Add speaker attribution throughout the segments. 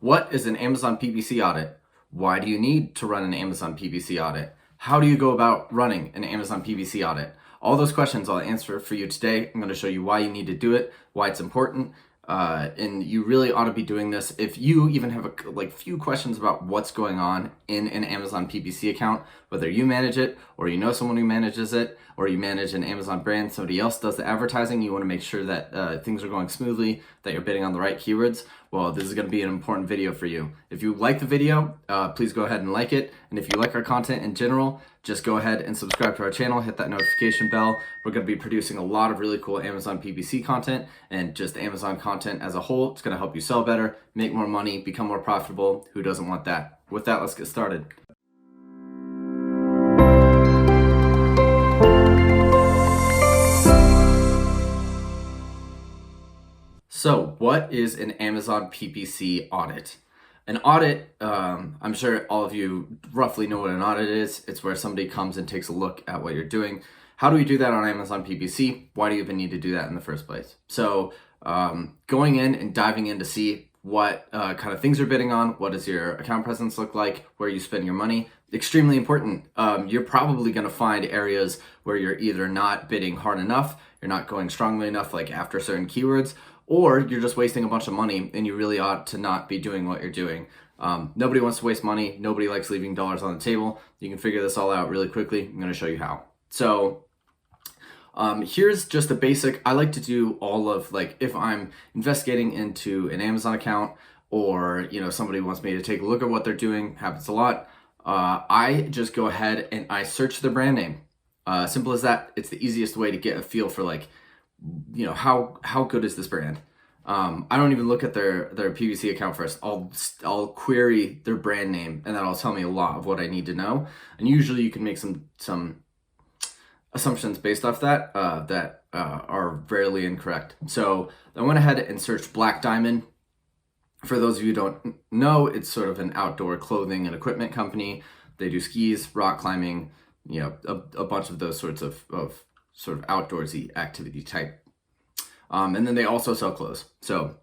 Speaker 1: What is an Amazon PPC audit? Why do you need to run an Amazon PPC audit? How do you go about running an Amazon PPC audit? All those questions I'll answer for you today. I'm going to show you why you need to do it, why it's important, and you really ought to be doing this. If you even have a few questions about what's going on in an Amazon PPC account, whether you manage it or you know someone who manages it, or you manage an Amazon brand, somebody else does the advertising, you want to make sure that things are going smoothly, that you're bidding on the right keywords, well, this is going to be an important video for you. If you like the video, please go ahead and like it. And if you like our content in general, just go ahead and subscribe to our channel, hit that notification bell. We're going to be producing a lot of really cool Amazon PPC content and just Amazon content as a whole. It's going to help you sell better, make more money, become more profitable. Who doesn't want that? With that, let's get started. So what is an Amazon PPC audit? An audit, I'm sure all of you roughly know what an audit is. It's where somebody comes and takes a look at what you're doing. How do we do that on Amazon PPC? Why do you even need to do that in the first place? So going in and diving in to see what kind of things you're bidding on, what does your account presence look like, where you spend your money, extremely important. You're probably going to find areas where you're either not bidding hard enough, you're not going strongly enough like after certain keywords, or you're just wasting a bunch of money and you really ought to not be doing what you're doing. Nobody wants to waste money. Nobody likes leaving dollars on the table. You can figure this all out really quickly. I'm going to show you how. So here's just a basic. I like to do all of, like, if I'm investigating into an Amazon account, or somebody wants me to take a look at what they're doing, happens a lot. I just go ahead and I search the brand name. Simple as that. It's the easiest way to get a feel for, like, how good is this brand. I don't even look at their PPC account first. I'll query their brand name, and that'll tell me a lot of what I need to know. And usually you can make some assumptions based off that that are rarely incorrect. So I went ahead and searched Black Diamond. For those of you who don't know, it's sort of an outdoor clothing and equipment company. They do skis, rock climbing, a bunch of those sorts of sort of outdoorsy activity type. And then they also sell clothes. So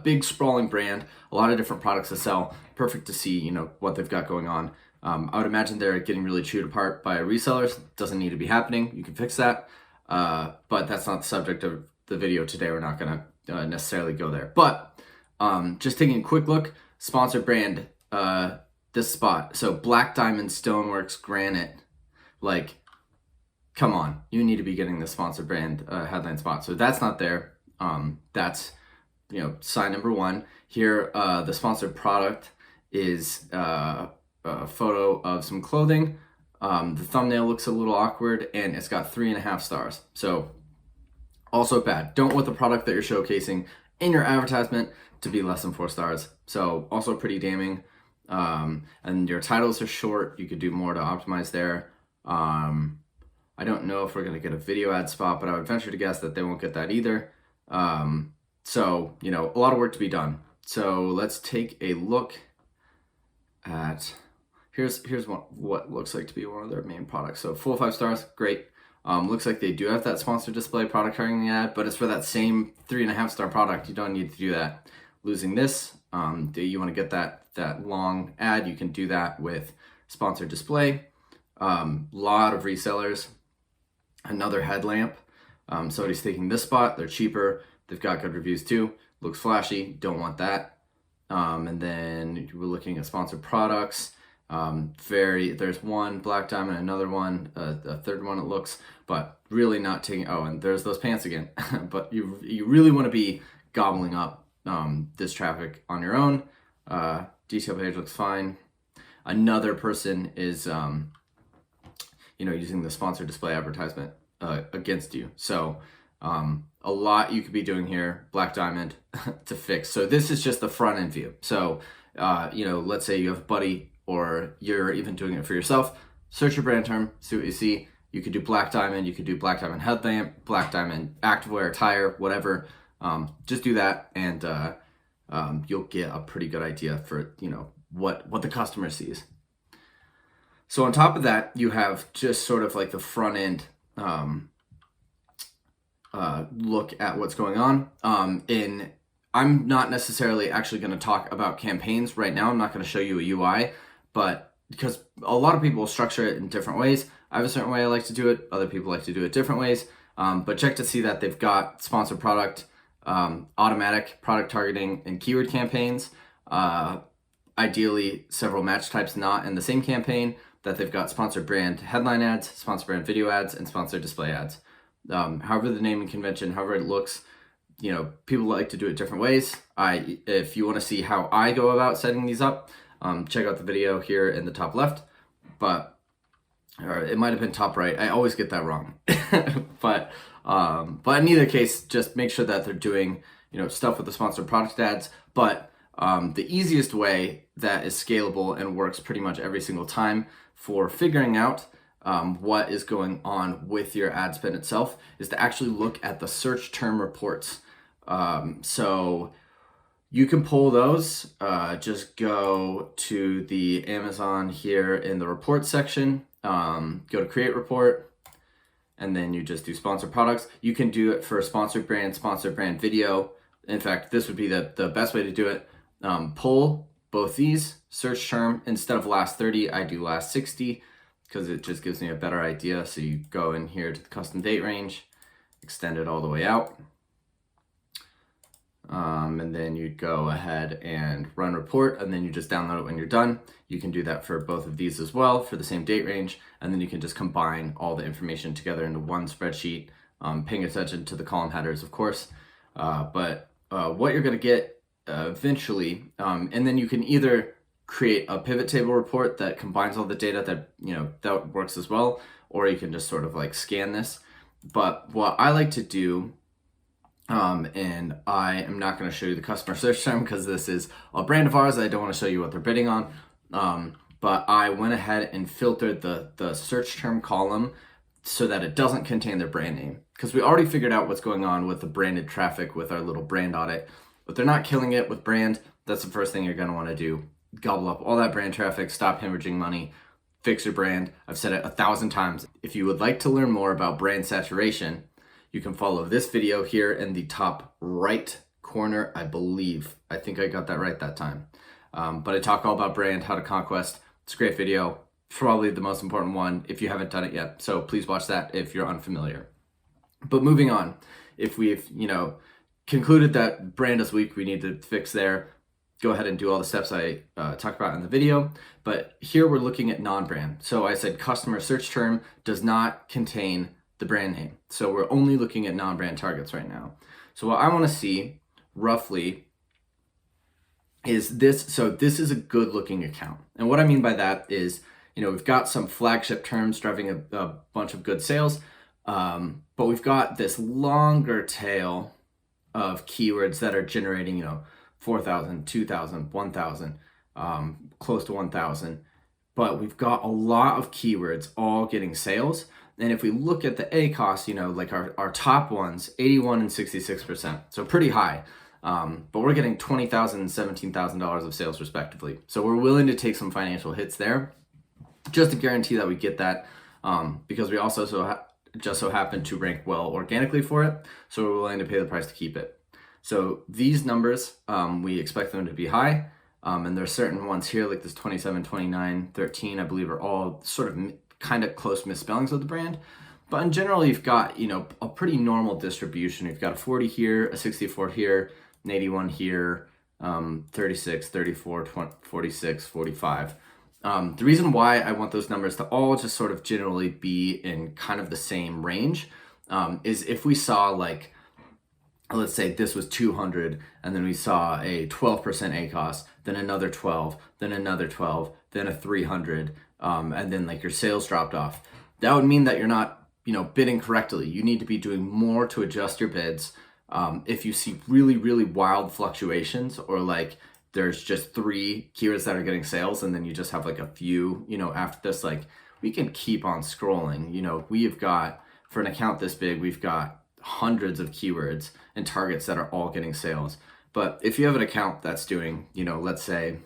Speaker 1: big sprawling brand, a lot of different products to sell. Perfect to see, what they've got going on. I would imagine they're getting really chewed apart by resellers. Doesn't need to be happening. You can fix that. But that's not the subject of the video today. We're not going to necessarily go there. But just taking a quick look, sponsored brand, this spot. So Black Diamond Stoneworks Granite, like, come on, you need to be getting the sponsored brand headline spot. So that's not there. That's, sign number one. Here, the sponsored product is a photo of some clothing. The thumbnail looks a little awkward, and it's got 3.5 stars. So also bad. Don't want the product that you're showcasing in your advertisement to be less than 4 stars. So also pretty damning. And your titles are short. You could do more to optimize there. I don't know if we're going to get a video ad spot, but I would venture to guess that they won't get that either. So, a lot of work to be done. So let's take a look at, here's what looks like to be one of their main products. So full 5 stars, great. Looks like they do have that sponsored display product targeting ad, but it's for that same 3.5 star product. You don't need to do that. Losing this, you want to get that long ad, you can do that with sponsored display. Lot of resellers. Another headlamp. Somebody's taking this spot. They're cheaper. They've got good reviews too. Looks flashy. Don't want that. And then we're looking at sponsored products. There's one Black Diamond, another one, a third one it looks, but really not taking. Oh, and there's those pants again. But you really want to be gobbling up this traffic on your own. Detail page looks fine. Another person is using the sponsored display advertisement against you. So a lot you could be doing here, Black Diamond, to fix. So this is just the front end view. So, let's say you have a buddy, or you're even doing it for yourself. Search your brand term, see what you see. You could do Black Diamond, you could do Black Diamond headlamp, Black Diamond activewear, tire, whatever. Just do that, and you'll get a pretty good idea for, what the customer sees. So on top of that, you have just sort of like the front end look at what's going on. I'm not necessarily actually going to talk about campaigns right now. I'm not going to show you a UI, but because a lot of people structure it in different ways. I have a certain way I like to do it. Other people like to do it different ways. But check to see that they've got sponsored product, automatic product targeting, and keyword campaigns. Ideally, several match types not in the same campaign. That they've got sponsored brand headline ads, sponsored brand video ads, and sponsored display ads. However the naming convention, however it looks, people like to do it different ways. If you want to see how I go about setting these up, check out the video here in the top left, or it might have been top right. I always get that wrong. but in either case, just make sure that they're doing, stuff with the sponsored product ads. But the easiest way that is scalable and works pretty much every single time for figuring out what is going on with your ad spend itself is to actually look at the search term reports. So you can pull those, just go to the Amazon here in the report section, go to create report, and then you just do sponsored products. You can do it for sponsored brand video. In fact, this would be the best way to do it. Pull both these search term. Instead of last 30, I do last 60 because it just gives me a better idea. So you go in here to the custom date range, extend it all the way out. And then you go ahead and run report, and then you just download it when you're done. You can do that for both of these as well for the same date range, and then you can just combine all the information together into one spreadsheet, paying attention to the column headers, of course. But what you're going to get eventually, and then you can either create a pivot table report that combines all the data that works as well, or you can just sort of like scan this. But what I like to do, and I am not going to show you the customer search term because this is a brand of ours. I don't want to show you what they're bidding on. But I went ahead and filtered the search term column so that it doesn't contain their brand name, because we already figured out what's going on with the branded traffic with our little brand audit. But they're not killing it with brand. That's the first thing you're going to want to do. Gobble up all that brand traffic, stop hemorrhaging money, fix your brand. I've said it 1,000 times. If you would like to learn more about brand saturation, you can follow this video here in the top right corner, I believe. I think I got that right that time. But I talk all about brand, how to conquest. It's a great video, probably the most important one if you haven't done it yet. So please watch that if you're unfamiliar. But moving on, if we've, concluded that brand is weak, we need to fix there, go ahead and do all the steps I talked about in the video. But here we're looking at non-brand. So I said customer search term does not contain the brand name. So we're only looking at non-brand targets right now. So what I want to see roughly is this. So this is a good looking account. And what I mean by that is, we've got some flagship terms driving a bunch of good sales, but we've got this longer tail of keywords that are generating, 4,000, 2,000, 1,000, close to 1,000. But we've got a lot of keywords all getting sales. And if we look at the ACoS, like our top ones, 81 and 66%, so pretty high. But we're getting $20,000 and $17,000 of sales respectively. So we're willing to take some financial hits there just to guarantee that we get that, because we also just so happen to rank well organically for it. So we're willing to pay the price to keep it. So these numbers, we expect them to be high. And there's certain ones here like this 27, 29, 13, I believe are all sort of kind of close misspellings of the brand. But in general, you've got, a pretty normal distribution. You've got a 40 here, a 64 here, an 81 here, 36, 34, 20, 46, 45. The reason why I want those numbers to all just sort of generally be in kind of the same range is if we saw like, let's say this was 200 and then we saw a 12% ACoS, then another 12, then another 12, then a 300, and then like your sales dropped off. That would mean that you're not, bidding correctly. You need to be doing more to adjust your bids. If you see really, really wild fluctuations, or like there's just 3 keywords that are getting sales and then you just have like a few, after this, like we can keep on scrolling. We've got, for an account this big, we've got hundreds of keywords and targets that are all getting sales. But if you have an account that's doing, let's say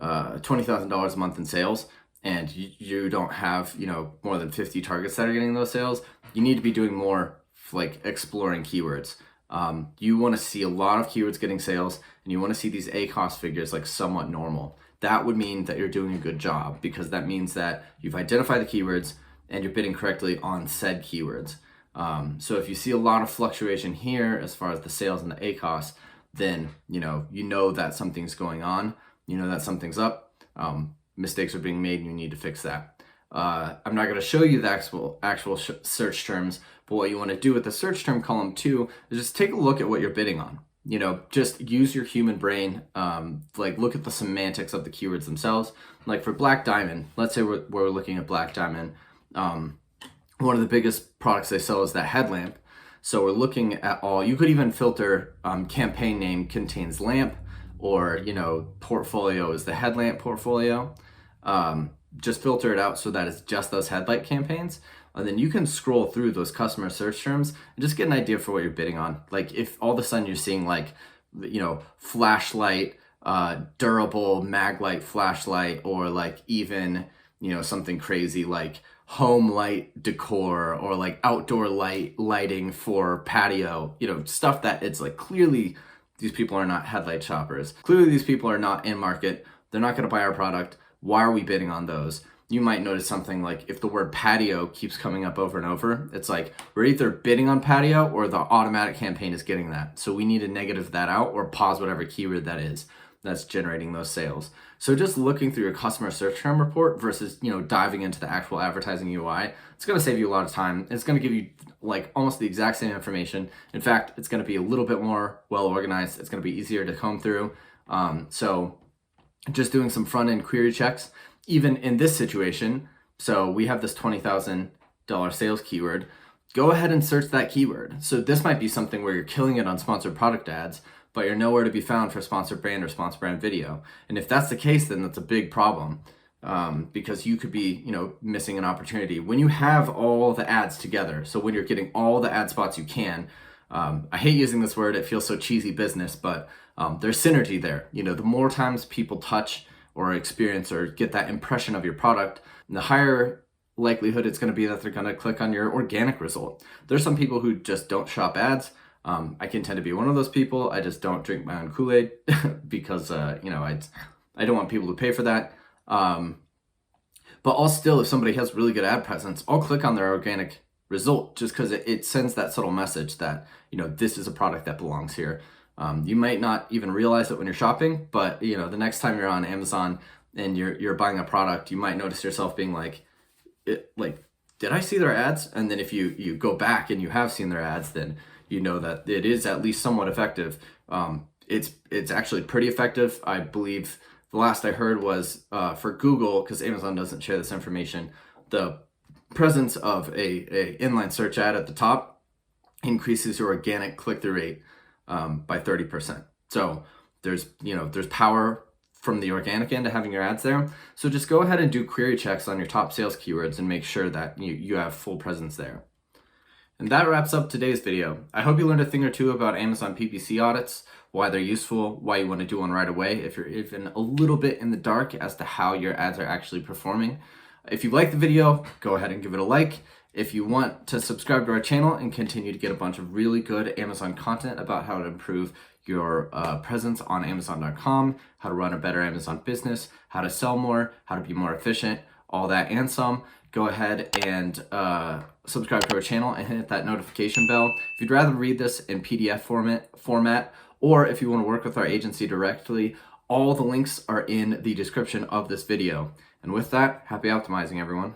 Speaker 1: $20,000 a month in sales, and you don't have, more than 50 targets that are getting those sales, you need to be doing more like exploring keywords. You want to see a lot of keywords getting sales, and you want to see these ACoS figures like somewhat normal. That would mean that you're doing a good job, because that means that you've identified the keywords and you're bidding correctly on said keywords. So if you see a lot of fluctuation here as far as the sales and the ACoS, then you know that something's going on, you know that something's up, mistakes are being made, and you need to fix that. I'm not going to show you the actual search terms, but what you want to do with the search term column too is just take a look at what you're bidding on. Just use your human brain, like look at the semantics of the keywords themselves. Like for black diamond, let's say we're looking at black diamond. One of the biggest products they sell is that headlamp. So we're looking at you could even filter campaign name contains lamp, or portfolio is the headlamp portfolio. Just filter it out so that it's just those headlight campaigns, and then you can scroll through those customer search terms and just get an idea for what you're bidding on. Like if all of a sudden you're seeing like flashlight, durable maglite flashlight, or like even something crazy like home light decor, or like outdoor lighting for patio, stuff that it's like clearly these people are not headlight shoppers. Clearly these people are not in market. They're not going to buy our product. Why are we bidding on those? You might notice something like if the word patio keeps coming up over and over, it's like we're either bidding on patio or the automatic campaign is getting that. So we need to negative that out or pause whatever keyword that is that's generating those sales. So just looking through your customer search term report versus diving into the actual advertising UI, it's going to save you a lot of time. It's going to give you like almost the exact same information. In fact, it's going to be a little bit more well organized. It's going to be easier to comb through. So just doing some front end query checks, even in this situation. So we have this $20,000 sales keyword. Go ahead and search that keyword. So this might be something where you're killing it on sponsored product ads, but you're nowhere to be found for sponsored brand or sponsored brand video. And if that's the case, then that's a big problem, because you could be, missing an opportunity. When you have all the ads together, so when you're getting all the ad spots you can, I hate using this word, it feels so cheesy business, but there's synergy there. The more times people touch or experience or get that impression of your product, the higher likelihood it's going to be that they're going to click on your organic result. There's some people who just don't shop ads. I can tend to be one of those people. I just don't drink my own Kool-Aid because, I don't want people to pay for that. But I'll still, if somebody has really good ad presence, I'll click on their organic result just because it sends that subtle message that, this is a product that belongs here. You might not even realize it when you're shopping, but the next time you're on Amazon and you're buying a product, you might notice yourself being like, did I see their ads? And then if you go back and you have seen their ads, then you know that it is at least somewhat effective. It's actually pretty effective. I believe the last I heard was for Google, because Amazon doesn't share this information, the presence of a inline search ad at the top increases your organic click-through rate by 30%. So there's power from the organic end to having your ads there. So just go ahead and do query checks on your top sales keywords and make sure that you have full presence there. And that wraps up today's video. I hope you learned a thing or two about Amazon PPC audits, why they're useful, why you want to do one right away if you're even a little bit in the dark as to how your ads are actually performing. If you like the video, go ahead and give it a like. If you want to subscribe to our channel and continue to get a bunch of really good Amazon content about how to improve your presence on Amazon.com, how to run a better Amazon business, how to sell more, how to be more efficient, all that and some, go ahead and subscribe to our channel and hit that notification bell. If you'd rather read this in PDF format, or if you want to work with our agency directly, all the links are in the description of this video. And with that, happy optimizing, everyone.